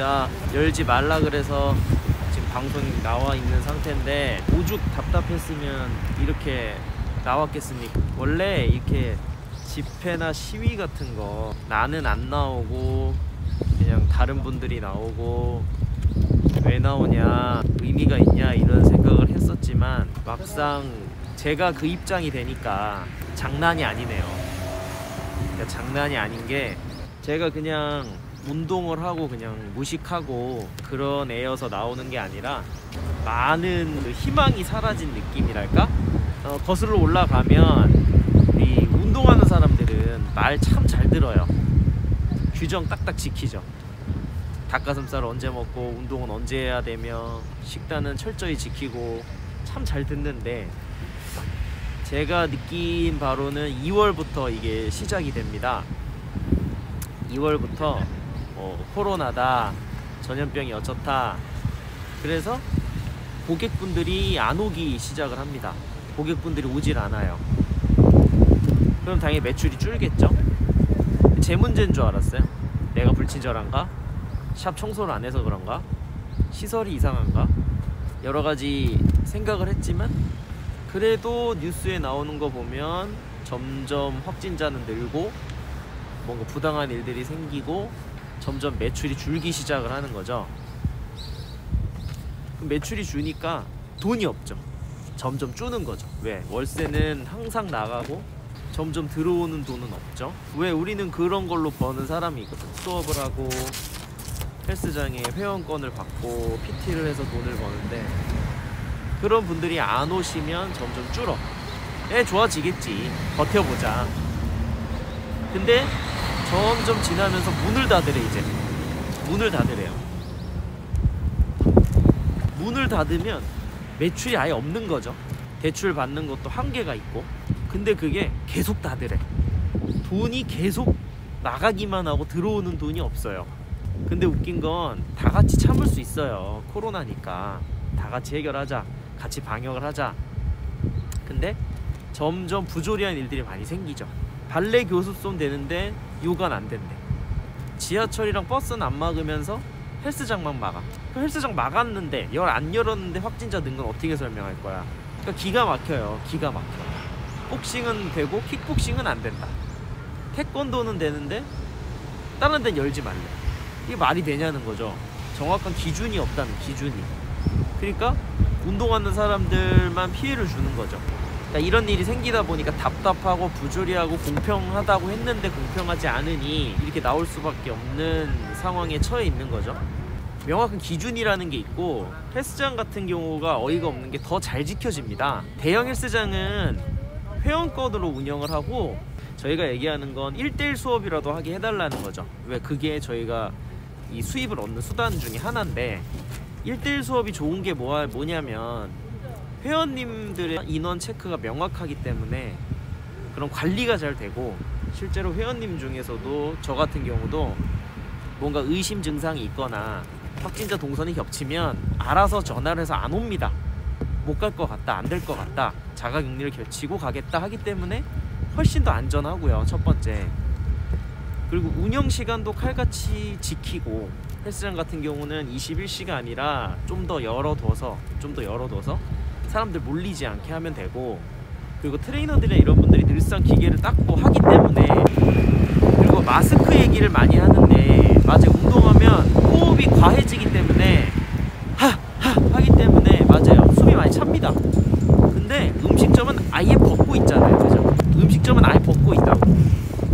있습니다. 열지 말라 그래서 지금 방송이 나와 있는 상태인데, 오죽 답답했으면 이렇게 나왔겠습니까? 원래 이렇게 집회나 시위 같은 거 나는 안 나오고 그냥 다른 분들이 나오고 왜 나오냐, 의미가 있냐, 이런 생각을 했었지만 막상 제가 그 입장이 되니까 장난이 아니네요. 그러니까 장난이 아닌 게, 제가 그냥 운동을 하고 그냥 무식하고 그런 애여서 나오는 게 아니라 많은 그 희망이 사라진 느낌이랄까? 거슬러 올라가면 우리 운동하는 사람들은 말 참 잘 들어요. 규정 딱딱 지키죠. 닭가슴살 언제 먹고 운동은 언제 해야 되며 식단은 철저히 지키고 참 잘 듣는데, 제가 느낀 바로는 2월부터 이게 시작이 됩니다. 2월부터 코로나다, 전염병이 어쩌다, 그래서 고객분들이 안 오기 시작을 합니다. 고객분들이 오질 않아요. 그럼 당연히 매출이 줄겠죠. 제 문제인 줄 알았어요. 내가 불친절한가? 샵 청소를 안 해서 그런가? 시설이 이상한가? 여러 가지 생각을 했지만, 그래도 뉴스에 나오는 거 보면 점점 확진자는 늘고 뭔가 부당한 일들이 생기고 점점 매출이 줄기 시작을 하는 거죠. 매출이 주니까 돈이 없죠. 점점 주는 거죠. 왜? 월세는 항상 나가고 점점 들어오는 돈은 없죠. 왜? 우리는 그런 걸로 버는 사람이 있거든. 수업을 하고 헬스장에 회원권을 받고 PT를 해서 돈을 버는데, 그런 분들이 안 오시면 점점 줄어. 좋아지겠지, 버텨보자. 근데 점점 지나면서 문을 닫으래. 이제 문을 닫으래요. 문을 닫으면 매출이 아예 없는 거죠. 대출 받는 것도 한계가 있고. 근데 그게 계속 닫으래. 돈이 계속 나가기만 하고 들어오는 돈이 없어요. 근데 웃긴 건 다 같이 참을 수 있어요. 코로나니까 다 같이 해결하자, 같이 방역을 하자. 근데 점점 부조리한 일들이 많이 생기죠. 발레 교습 좀 되는데 요가는 안 된대. 지하철이랑 버스는 안 막으면서 헬스장만 막아. 그 헬스장 막았는데 안 열었는데 확진자 는 건 어떻게 설명할 거야? 그러니까 기가 막혀요. 기가 막혀. 복싱은 되고 킥복싱은 안 된다. 태권도는 되는데 다른 데는 열지 말래. 이게 말이 되냐는 거죠. 정확한 기준이 없다는, 기준이. 그러니까 운동하는 사람들만 피해를 주는 거죠. 그러니까 이런 일이 생기다 보니까 답답하고 부조리하고 공평하다고 했는데 공평하지 않으니 이렇게 나올 수밖에 없는 상황에 처해 있는 거죠. 명확한 기준이라는 게 있고, 헬스장 같은 경우가 어이가 없는 게 더 잘 지켜집니다. 대형 헬스장은 회원권으로 운영을 하고, 저희가 얘기하는 건 1:1 수업이라도 하게 해달라는 거죠. 왜? 그게 저희가 이 수입을 얻는 수단 중에 하나인데, 1:1 수업이 좋은 게 뭐냐면 회원님들의 인원 체크가 명확하기 때문에 그런 관리가 잘 되고, 실제로 회원님 중에서도 저 같은 경우도 뭔가 의심 증상이 있거나 확진자 동선이 겹치면 알아서 전화를 해서 안 옵니다. 못 갈 것 같다, 안 될 것 같다, 자가격리를 결치고 가겠다 하기 때문에 훨씬 더 안전하고요, 첫 번째. 그리고 운영 시간도 칼같이 지키고, 헬스장 같은 경우는 21시가 아니라 좀 더 열어둬서 사람들 몰리지 않게 하면 되고, 그리고 트레이너들이나 이런 분들이 늘상 기계를 닦고 하기 때문에, 그리고 마스크 얘기를 많이 하는데, 맞아요. 운동하면 호흡이 과해지기 때문에 하기 때문에 맞아요. 숨이 많이 찹니다. 근데 음식점은 아예 벗고 있잖아요. 그죠? 음식점은 아예 벗고 있다고.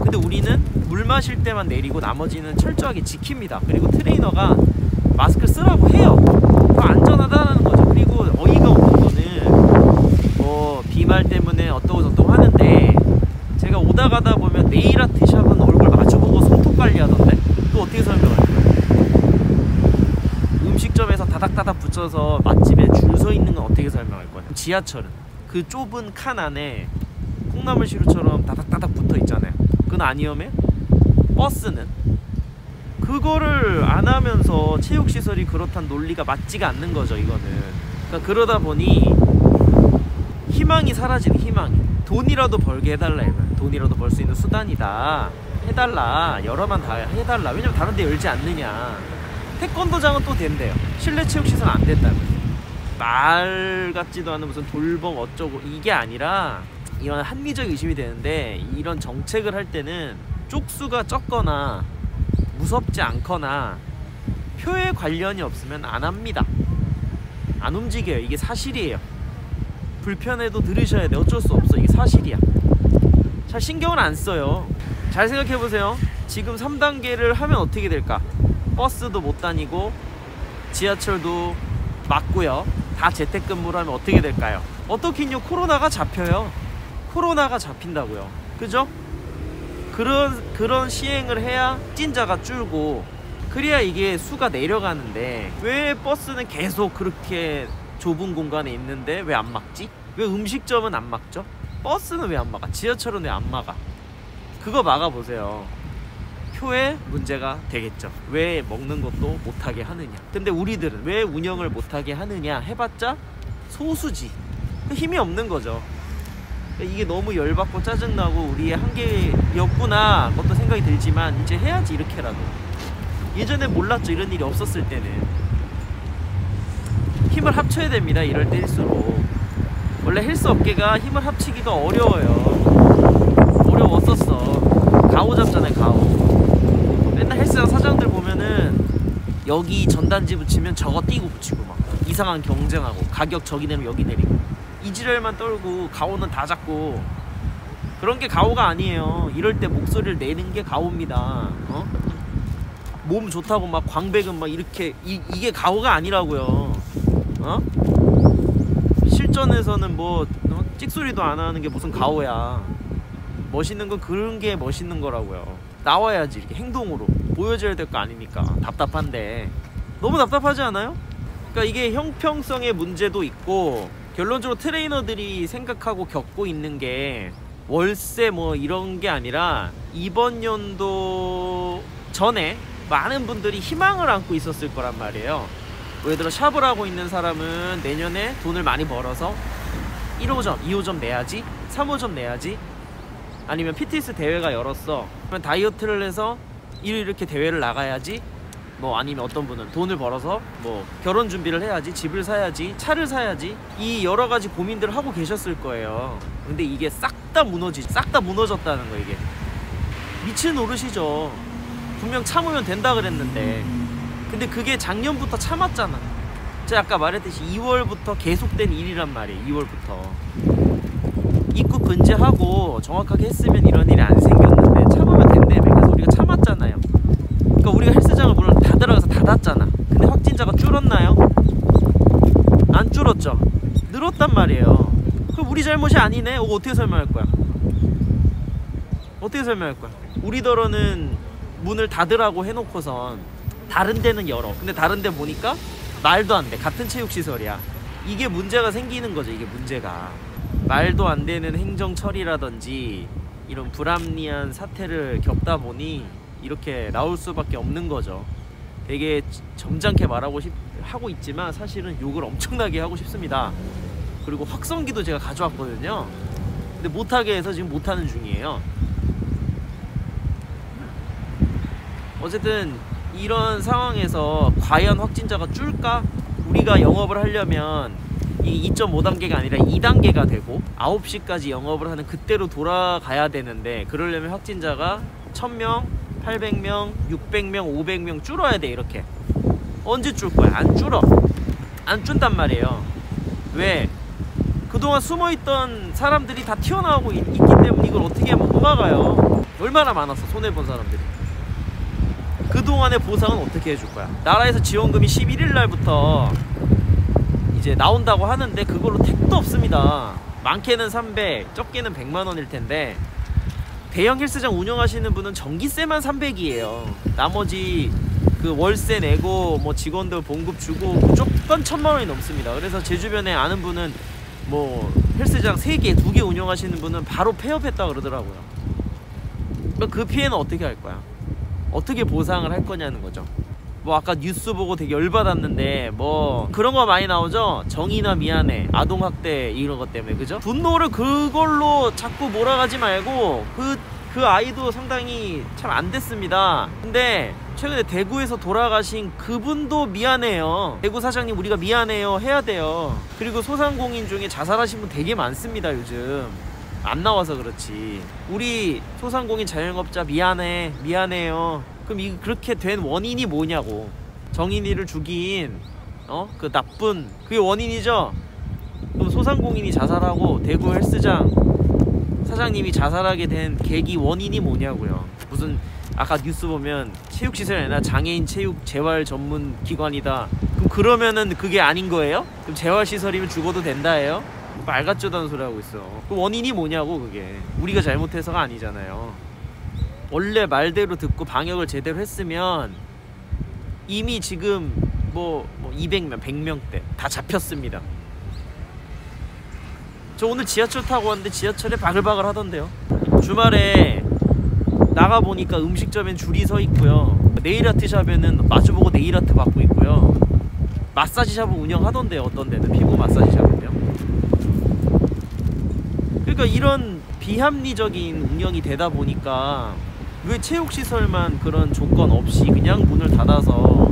근데 우리는 물 마실 때만 내리고 나머지는 철저하게 지킵니다. 그리고 트레이너가 마스크를 쓰라고 해요. 안전하다는 거죠. 그리고 어이가 없는 거는 비말 때문에 어떠고 저떠고 하는데, 제가 오다 가다 보면 네일 아트 샵은 얼굴 마주보고 손톱 관리하던데, 또 어떻게 설명할 거예요? 음식점에서 다닥다닥 붙여서 맛집에 줄 서 있는 건 어떻게 설명할 거예요? 지하철은 그 좁은 칸 안에 콩나물 시루처럼 다닥다닥 붙어 있잖아요. 그건 안 위험해? 버스는 그거를 안 하면서 체육시설이 그렇단 논리가 맞지가 않는 거죠, 이거는. 그러니까 그러다 보니 희망이 사라지는, 희망이. 돈이라도 벌게 해달라, 이거는. 돈이라도 벌 수 있는 수단이다 해달라, 여러만 다 해달라. 왜냐면 다른 데 열지 않느냐. 태권도장은 또 된대요. 실내 체육시설 안 된다면. 말 같지도 않은 무슨 돌봄 어쩌고 이게 아니라 이런 합리적 의심이 되는데, 이런 정책을 할 때는 쪽수가 적거나 무섭지 않거나 표에 관련이 없으면 안 합니다. 안 움직여요. 이게 사실이에요. 불편해도 들으셔야 돼. 어쩔 수 없어. 이게 사실이야. 잘 신경을 안 써요. 잘 생각해보세요. 지금 3단계를 하면 어떻게 될까? 버스도 못 다니고 지하철도 막고요. 다 재택근무를 하면 어떻게 될까요? 어떻긴요? 코로나가 잡혀요. 코로나가 잡힌다고요. 그죠? 그런 시행을 해야 확진자가 줄고, 그래야 이게 수가 내려가는데, 왜 버스는 계속 그렇게 좁은 공간에 있는데 왜 안 막지? 왜 음식점은 안 막죠? 버스는 왜 안 막아? 지하철은 왜 안 막아? 그거 막아보세요. 표에 문제가 되겠죠. 왜 먹는 것도 못하게 하느냐. 근데 우리들은 왜 운영을 못하게 하느냐 해봤자 소수지. 힘이 없는 거죠. 이게 너무 열받고 짜증나고 우리의 한계였구나 그것도 생각이 들지만, 이제 해야지 이렇게라도. 예전에 몰랐죠. 이런 일이 없었을 때는. 힘을 합쳐야 됩니다. 이럴 때일수록. 원래 헬스 업계가 힘을 합치기가 어려워요. 어려웠었어. 가오 잡잖아요. 가오. 맨날 헬스장 사장들 보면은 여기 전단지 붙이면 저거 띄고 붙이고 막 이상한 경쟁하고, 가격 저기 내리면 여기 내리고 이 지랄만 떨고 가오는 다 잡고. 그런 게 가오가 아니에요. 이럴 때 목소리를 내는 게 가오입니다. 몸 좋다고 막 광배근 막 이렇게 이게 가오가 아니라고요. 실전에서는 뭐 찍소리도 안 하는 게 무슨 가오야. 멋있는 건 그런 게 멋있는 거라고요. 나와야지 이렇게 행동으로 보여줘야 될 거 아닙니까? 답답한데. 너무 답답하지 않아요? 그러니까 이게 형평성의 문제도 있고, 결론적으로 트레이너들이 생각하고 겪고 있는 게 월세 뭐 이런 게 아니라, 이번 연도 전에 많은 분들이 희망을 안고 있었을 거란 말이에요. 예를 들어 샵을 하고 있는 사람은 내년에 돈을 많이 벌어서 1호점, 2호점 내야지, 3호점 내야지, 아니면 PTS 대회가 열었어 그러면 다이어트를 해서 이렇게 대회를 나가야지, 뭐 아니면 어떤 분은 돈을 벌어서 뭐 결혼 준비를 해야지, 집을 사야지, 차를 사야지, 이 여러 가지 고민들을 하고 계셨을 거예요. 근데 이게 싹 다 무너졌다는 거. 이게 미친 노릇이죠. 분명 참으면 된다 그랬는데. 근데 그게 작년부터 참았잖아. 제가 아까 말했듯이 2월부터 계속된 일이란 말이에요. 2월부터 입구 근제하고 정확하게 했으면 이런 일이 안 생겼는데, 참으면 된다며. 그래서 우리가 참았잖아요. 그러니까 우리가 헬스장을 물론 다 들어가서 닫았잖아. 근데 확진자가 줄었나요? 안 줄었죠. 늘었단 말이에요. 그럼 우리 잘못이 아니네? 이거 어떻게 설명할 거야? 어떻게 설명할 거야? 우리더러는 문을 닫으라고 해놓고선 다른 데는 열어. 근데 다른 데 보니까 말도 안 돼. 같은 체육시설이야. 이게 문제가 생기는 거죠. 이게 문제가. 말도 안 되는 행정 처리라든지 이런 불합리한 사태를 겪다 보니 이렇게 나올 수밖에 없는 거죠. 되게 점잖게 하고 있지만 사실은 욕을 엄청나게 하고 싶습니다. 그리고 확성기도 제가 가져왔거든요. 근데 못하게 해서 지금 못하는 중이에요. 어쨌든 이런 상황에서 과연 확진자가 줄까? 우리가 영업을 하려면 이 2.5단계가 아니라 2단계가 되고 9시까지 영업을 하는 그때로 돌아가야 되는데, 그러려면 확진자가 1000명, 800명, 600명, 500명 줄어야 돼. 이렇게. 언제 줄 거야? 안 줄어. 안 준단 말이에요. 왜? 그동안 숨어있던 사람들이 다 튀어나오고 있기 때문에 이걸 어떻게 못 막아요. 얼마나 많았어 손해본 사람들이. 그동안의 보상은 어떻게 해줄 거야? 나라에서 지원금이 11일 날부터 이제 나온다고 하는데 그걸로 택도 없습니다. 많게는 300, 적게는 100만 원일 텐데, 대형 헬스장 운영하시는 분은 전기세만 300이에요. 나머지 그 월세 내고 뭐 직원들 봉급 주고 무조건 1000만 원이 넘습니다. 그래서 제 주변에 아는 분은 뭐 헬스장 3개, 2개 운영하시는 분은 바로 폐업했다 그러더라고요. 그 피해는 어떻게 할 거야? 어떻게 보상을 할 거냐는 거죠. 뭐 아까 뉴스 보고 되게 열받았는데 뭐 그런 거 많이 나오죠. 정의나 미안해, 아동학대 이런 것 때문에. 그죠? 분노를 그걸로 자꾸 몰아가지 말고 그 아이도 상당히 참 안 됐습니다. 근데 최근에 대구에서 돌아가신 그분도 미안해요. 대구 사장님 우리가 미안해요 해야 돼요. 그리고 소상공인 중에 자살하신 분 되게 많습니다. 요즘 안 나와서 그렇지. 우리 소상공인 자영업자 미안해요. 그럼 그렇게 된 원인이 뭐냐고. 정인이를 죽인 그 나쁜 그게 원인이죠. 그럼 소상공인이 자살하고 대구 헬스장 사장님이 자살하게 된 계기 원인이 뭐냐고요. 무슨 아까 뉴스 보면 체육시설이 아니라 장애인 체육 재활 전문 기관이다. 그럼 그러면은 그게 아닌 거예요? 그럼 재활시설이면 죽어도 된다예요? 말 같지도 않은 소리 하고 있어. 그 원인이 뭐냐고. 그게 우리가 잘못해서가 아니잖아요. 원래 말대로 듣고 방역을 제대로 했으면 이미 지금 뭐 200명 100명대 다 잡혔습니다. 저 오늘 지하철 타고 왔는데 지하철에 바글바글 하던데요. 주말에 나가보니까 음식점엔 줄이 서 있고요. 네일아트 샵에는 마주보고 네일아트 받고 있고요. 마사지 샵을 운영하던데요. 어떤 데는 피부 마사지 샵은요. 그러니까 이런 비합리적인 운영이 되다 보니까 왜 체육시설만 그런 조건 없이 그냥 문을 닫아서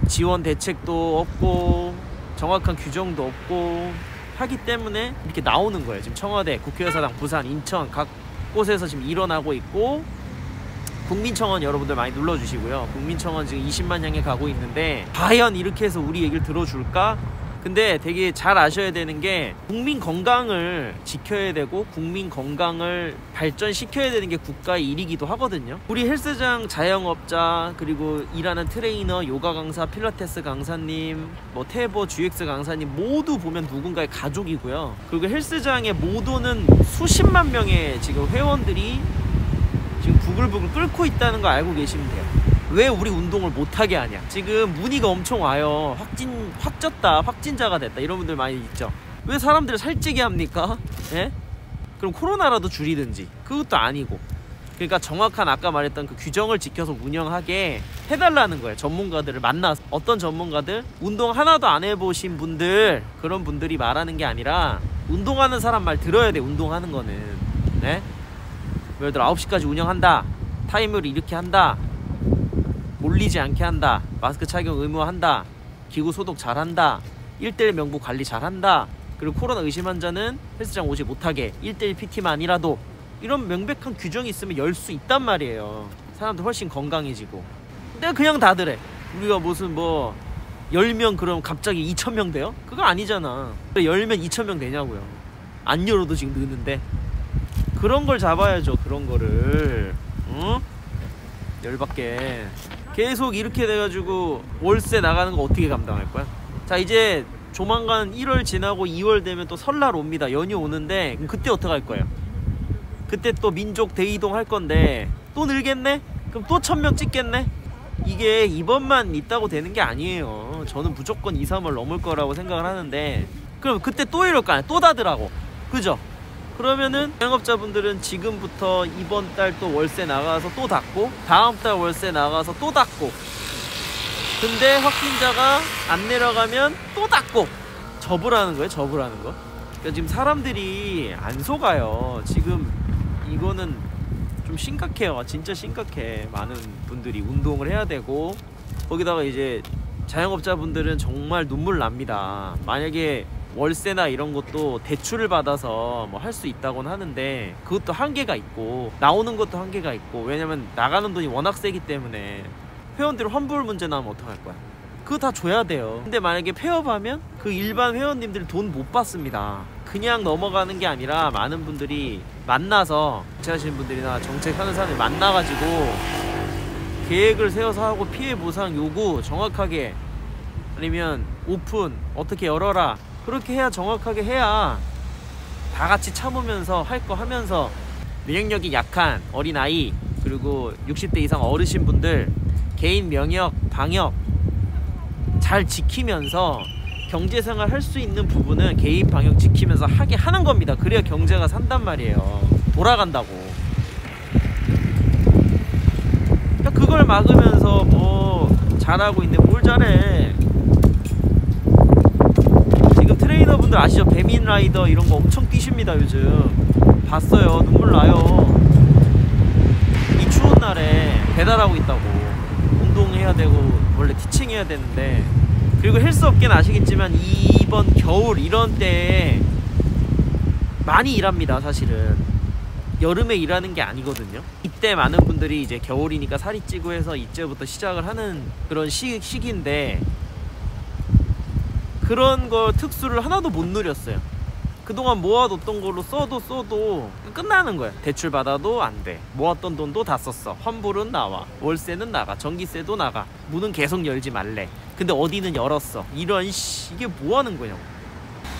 지원 대책도 없고 정확한 규정도 없고 하기 때문에 이렇게 나오는 거예요. 지금 청와대, 국회의사당, 부산, 인천 각 곳에서 지금 일어나고 있고, 국민청원 여러분들 많이 눌러주시고요. 국민청원 지금 20만 향해 가고 있는데 과연 이렇게 해서 우리 얘기를 들어줄까? 근데 되게 잘 아셔야 되는 게 국민 건강을 지켜야 되고 국민 건강을 발전시켜야 되는 게 국가의 일이기도 하거든요. 우리 헬스장 자영업자 그리고 일하는 트레이너, 요가 강사, 필라테스 강사님, 뭐 태보, GX 강사님 모두 보면 누군가의 가족이고요. 그리고 헬스장에 못 오는 수십만 명의 지금 회원들이 지금 부글부글 끓고 있다는 거 알고 계시면 돼요. 왜 우리 운동을 못하게 하냐. 지금 문의가 엄청 와요. 확졌다, 확진자가 됐다, 이런 분들 많이 있죠. 왜 사람들을 살찌게 합니까? 예? 그럼 코로나라도 줄이든지. 그것도 아니고. 그러니까 정확한 아까 말했던 그 규정을 지켜서 운영하게 해달라는 거예요. 전문가들을 만나서. 어떤 전문가들? 운동 하나도 안 해보신 분들, 그런 분들이 말하는 게 아니라 운동하는 사람 말 들어야 돼. 운동하는 거는. 네? 예를 들어 9시까지 운영한다, 타임을 이렇게 한다, 몰리지 않게 한다, 마스크 착용 의무화한다, 기구 소독 잘한다, 1대1 명부 관리 잘한다, 그리고 코로나 의심 환자는 헬스장 오지 못하게 1대1 PT만이라도, 이런 명백한 규정이 있으면 열 수 있단 말이에요. 사람들 훨씬 건강해지고. 근데 그냥 다들 해. 우리가 무슨 10명 그럼 갑자기 2,000명 돼요? 그거 아니잖아. 열면 2,000명 되냐고요. 안 열어도 지금 느는데. 그런 걸 잡아야죠. 그런 거를. 응? 열받게. 계속 이렇게 돼가지고 월세 나가는 거 어떻게 감당할 거야? 자, 이제 조만간 1월 지나고 2월 되면 또 설날 옵니다. 연휴 오는데 그럼 그때 어떻게 할 거예요? 그때 또 민족 대이동 할 건데 또 늘겠네? 그럼 또 1,000명 찍겠네? 이게 이번만 있다고 되는 게 아니에요. 저는 무조건 2, 3월 넘을 거라고 생각을 하는데, 그럼 그때 또 이럴 거 아니야. 또 닫으라고. 그죠? 그러면은 자영업자분들은 지금부터 이번 달 또 월세 나가서 또 닫고, 다음 달 월세 나가서 또 닫고, 근데 확진자가 안 내려가면 또 닫고, 접으라는 거예요. 접으라는 거. 그러니까 지금 사람들이 안 속아요. 지금 이거는 좀 심각해요. 진짜 심각해. 많은 분들이 운동을 해야 되고, 거기다가 이제 자영업자분들은 정말 눈물 납니다. 만약에 월세나 이런 것도 대출을 받아서 뭐 할 수 있다고는 하는데 그것도 한계가 있고 나오는 것도 한계가 있고, 왜냐면 나가는 돈이 워낙 세기 때문에 회원들 환불 문제 나면 어떡할 거야. 그거 다 줘야 돼요. 근데 만약에 폐업하면 그 일반 회원님들 돈 못 받습니다. 그냥 넘어가는 게 아니라 많은 분들이 만나서, 정책하시는 분들이나 정책하는 사람들 만나가지고 계획을 세워서 하고, 피해 보상 요구 정확하게, 아니면 오픈 어떻게 열어라, 그렇게 해야, 정확하게 해야 다 같이 참으면서 할 거 하면서, 면역력이 약한 어린아이 그리고 60대 이상 어르신분들 개인 면역 방역 잘 지키면서 경제생활 할 수 있는 부분은 개인 방역 지키면서 하게 하는 겁니다. 그래야 경제가 산단 말이에요. 돌아간다고. 그러니까 그걸 막으면서 뭐 잘하고 있는데 뭘 잘해. 지금 트레이너분들 아시죠? 배민 라이더 이런 거 엄청 뛰십니다. 요즘 봤어요. 눈물 나요. 이 추운 날에 배달하고 있다고. 운동해야 되고 원래 티칭해야 되는데. 그리고 헬스업계는 아시겠지만 이번 겨울 이런 때에 많이 일합니다. 사실은 여름에 일하는 게 아니거든요. 이때 많은 분들이 이제 겨울이니까 살이 찌고 해서 이제부터 시작을 하는 그런 시기인데, 그런 거 특수를 하나도 못 누렸어요. 그동안 모아뒀던 걸로 써도 끝나는 거야. 대출 받아도 안 돼. 모았던 돈도 다 썼어. 환불은 나와, 월세는 나가, 전기세도 나가, 문은 계속 열지 말래. 근데 어디는 열었어. 이런 이게 뭐 하는 거냐고.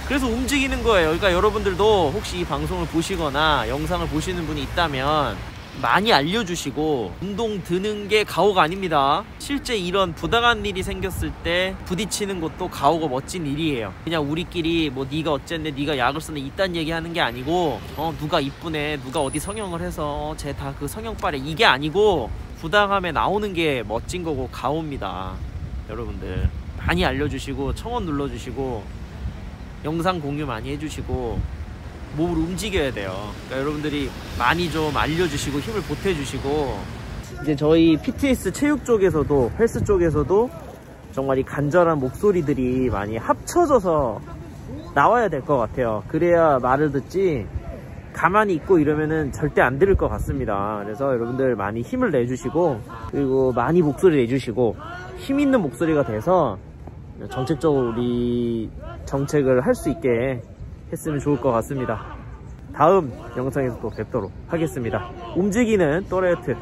그래서 움직이는 거예요. 그러니까 여러분들도 혹시 이 방송을 보시거나 영상을 보시는 분이 있다면 많이 알려주시고, 운동 드는 게 가오가 아닙니다. 실제 이런 부당한 일이 생겼을 때 부딪히는 것도 가오고 멋진 일이에요. 그냥 우리끼리 뭐 네가 어쨌네, 네가 약을 쓰네 이딴 얘기하는 게 아니고, 누가 이쁘네, 누가 어디 성형을 해서 쟤 다 그 성형빨에, 이게 아니고 부당함에 나오는 게 멋진 거고 가오입니다. 여러분들 많이 알려주시고, 청원 눌러주시고, 영상 공유 많이 해주시고, 몸을 움직여야 돼요. 그러니까 여러분들이 많이 좀 알려주시고 힘을 보태주시고, 이제 저희 PTS 체육 쪽에서도 헬스 쪽에서도 정말 이 간절한 목소리들이 많이 합쳐져서 나와야 될 것 같아요. 그래야 말을 듣지 가만히 있고 이러면은 절대 안 들을 것 같습니다. 그래서 여러분들 많이 힘을 내주시고, 그리고 많이 목소리 내주시고 힘 있는 목소리가 돼서 정책적으로 우리 정책을 할 수 있게 했으면 좋을 것 같습니다. 다음 영상에서 또 뵙도록 하겠습니다. 움직이는 또레트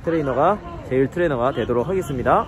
트레이너가 제일 트레이너가 되도록 하겠습니다.